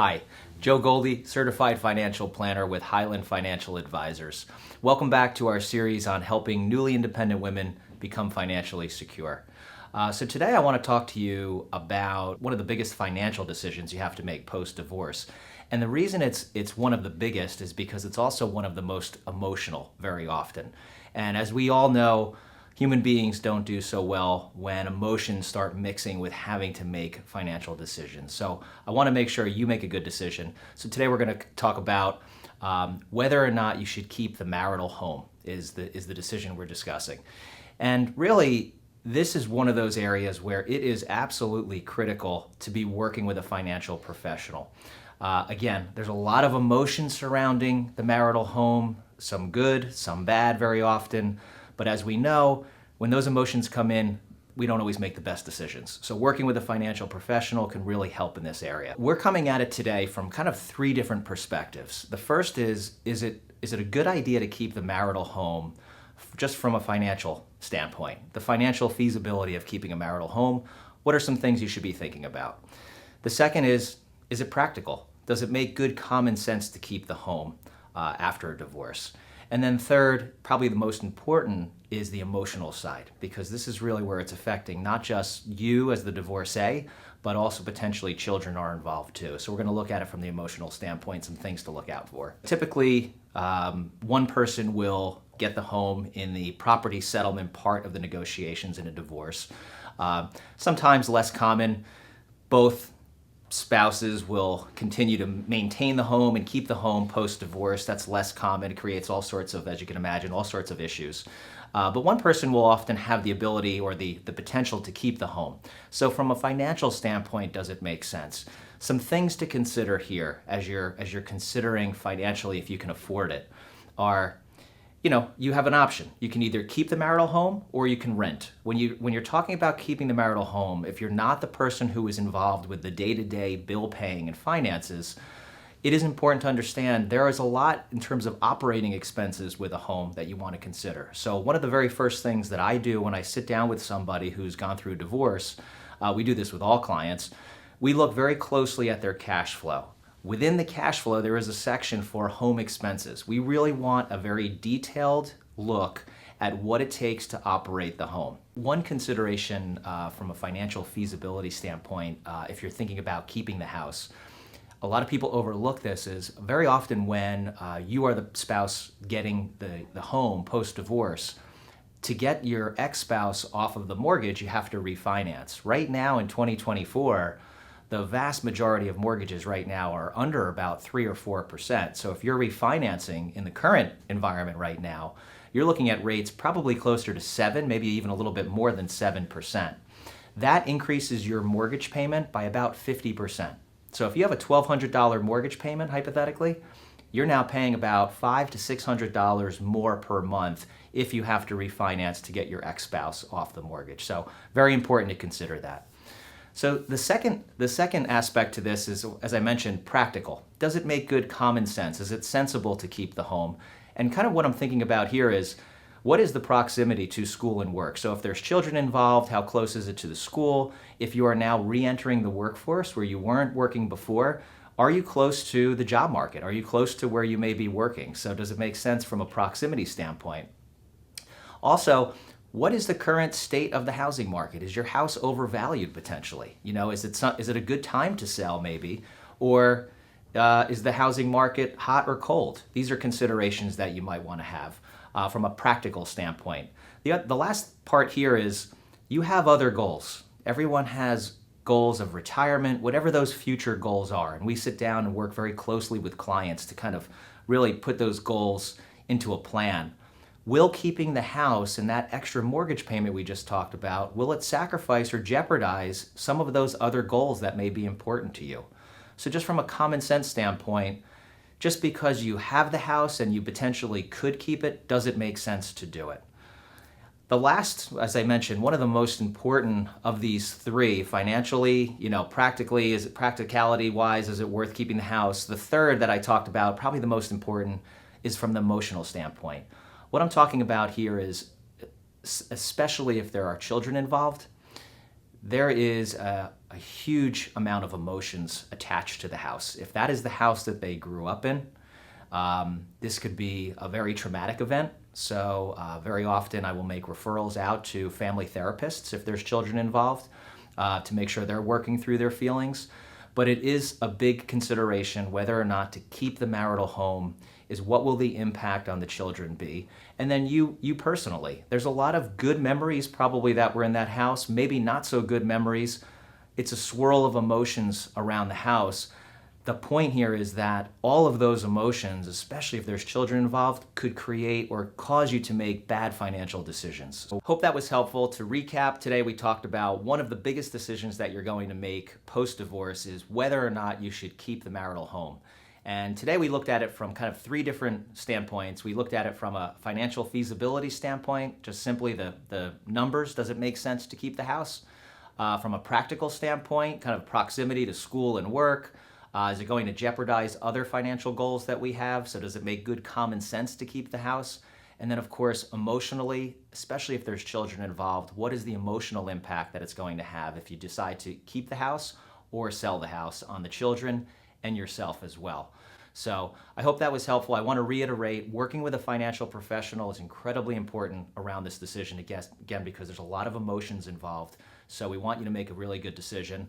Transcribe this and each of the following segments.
Hi, Joe Goldy, Certified Financial Planner with Highland Financial Advisors. Welcome back to our series on helping newly independent women become financially secure. So today I want to talk to you about one of the biggest financial decisions you have to make post-divorce. And the reason it's one of the biggest is because it's also one of the most emotional very often. And as we all know, human beings don't do so well when emotions start mixing with having to make financial decisions. So I want to make sure you make a good decision. So today we're going to talk about whether or not you should keep the marital home is the decision we're discussing. And really, this is one of those areas where it is absolutely critical to be working with a financial professional. Again, there's a lot of emotion surrounding the marital home, some good, some bad very often. But as we know, when those emotions come in, we don't always make the best decisions. So working with a financial professional can really help in this area. We're coming at it today from kind of three different perspectives. The first is it a good idea to keep the marital home just from a financial standpoint? The financial feasibility of keeping a marital home. What are some things you should be thinking about? The second is it practical? Does it make good common sense to keep the home after a divorce? And then third, probably the most important, is the emotional side, because this is really where it's affecting not just you as the divorcee, but also potentially children are involved too. So we're going to look at it from the emotional standpoint, some things to look out for. Typically, one person will get the home in the property settlement part of the negotiations in a divorce. Sometimes less common, both spouses will continue to maintain the home and keep the home post-divorce. That's less common. It creates all sorts of, as you can imagine, all sorts of issues. But one person will often have the ability or the potential to keep the home. So from a financial standpoint, does it make sense? Some things to consider here as you're considering financially if you can afford it are, you have an option. You can either keep the marital home or you can rent. When you're talking about keeping the marital home, if you're not the person who is involved with the day-to-day bill paying and finances, it is important to understand there is a lot in terms of operating expenses with a home that you want to consider. So one of the very first things that I do when I sit down with somebody who's gone through a divorce, we do this with all clients, we look very closely at their cash flow. Within the cash flow, there is a section for home expenses. We really want a very detailed look at what it takes to operate the home. One consideration from a financial feasibility standpoint, if you're thinking about keeping the house, a lot of people overlook this is very often when you are the spouse getting the home post-divorce, to get your ex-spouse off of the mortgage, you have to refinance. Right now in 2024, the vast majority of mortgages right now are under about 3 or 4%. So if you're refinancing in the current environment right now, you're looking at rates probably closer to 7, maybe even a little bit more than 7%. That increases your mortgage payment by about 50%. So if you have a $1,200 mortgage payment, hypothetically, you're now paying about $500 to $600 more per month if you have to refinance to get your ex-spouse off the mortgage. So very important to consider that. So the second aspect to this is, as I mentioned, practical. Does it make good common sense? Is it sensible to keep the home? And kind of what I'm thinking about here is, what is the proximity to school and work? So if there's children involved, how close is it to the school? If you are now re-entering the workforce where you weren't working before, are you close to the job market? Are you close to where you may be working? So does it make sense from a proximity standpoint? Also, what is the current state of the housing market? Is your house overvalued potentially? Is it a good time to sell maybe? Or is the housing market hot or cold? These are considerations that you might want to have from a practical standpoint. The last part here is you have other goals. Everyone has goals of retirement, whatever those future goals are. And we sit down and work very closely with clients to kind of really put those goals into a plan. Will keeping the house and that extra mortgage payment we just talked about, will it sacrifice or jeopardize some of those other goals that may be important to you? So just from a common sense standpoint, just because you have the house and you potentially could keep it, does it make sense to do it? The last, as I mentioned, one of the most important of these three, financially, practically, practicality-wise, is it worth keeping the house? The third that I talked about, probably the most important, is from the emotional standpoint. What I'm talking about here is, especially if there are children involved, there is a a huge amount of emotions attached to the house. If that is the house that they grew up in, this could be a very traumatic event. So very often I will make referrals out to family therapists if there's children involved to make sure they're working through their feelings. But it is a big consideration whether or not to keep the marital home. Is what will the impact on the children be? And then you personally. There's a lot of good memories probably that were in that house, maybe not so good memories. It's a swirl of emotions around the house. The point here is that all of those emotions, especially if there's children involved, could create or cause you to make bad financial decisions. So hope that was helpful. To recap, today we talked about one of the biggest decisions that you're going to make post-divorce is whether or not you should keep the marital home. And today we looked at it from kind of three different standpoints. We looked at it from a financial feasibility standpoint, just simply the numbers. Does it make sense to keep the house? From a practical standpoint, kind of proximity to school and work. Is it going to jeopardize other financial goals that we have? So does it make good common sense to keep the house? And then of course, emotionally, especially if there's children involved, what is the emotional impact that it's going to have if you decide to keep the house or sell the house on the children and yourself as well? So I hope that was helpful. I want to reiterate, working with a financial professional is incredibly important around this decision, again, because there's a lot of emotions involved. So we want you to make a really good decision.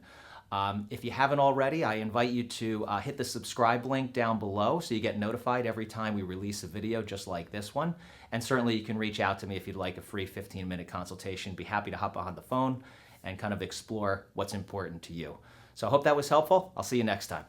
If you haven't already, I invite you to hit the subscribe link down below so you get notified every time we release a video just like this one. And certainly you can reach out to me if you'd like a free 15-minute consultation. Be happy to hop on the phone and kind of explore what's important to you. So I hope that was helpful. I'll see you next time.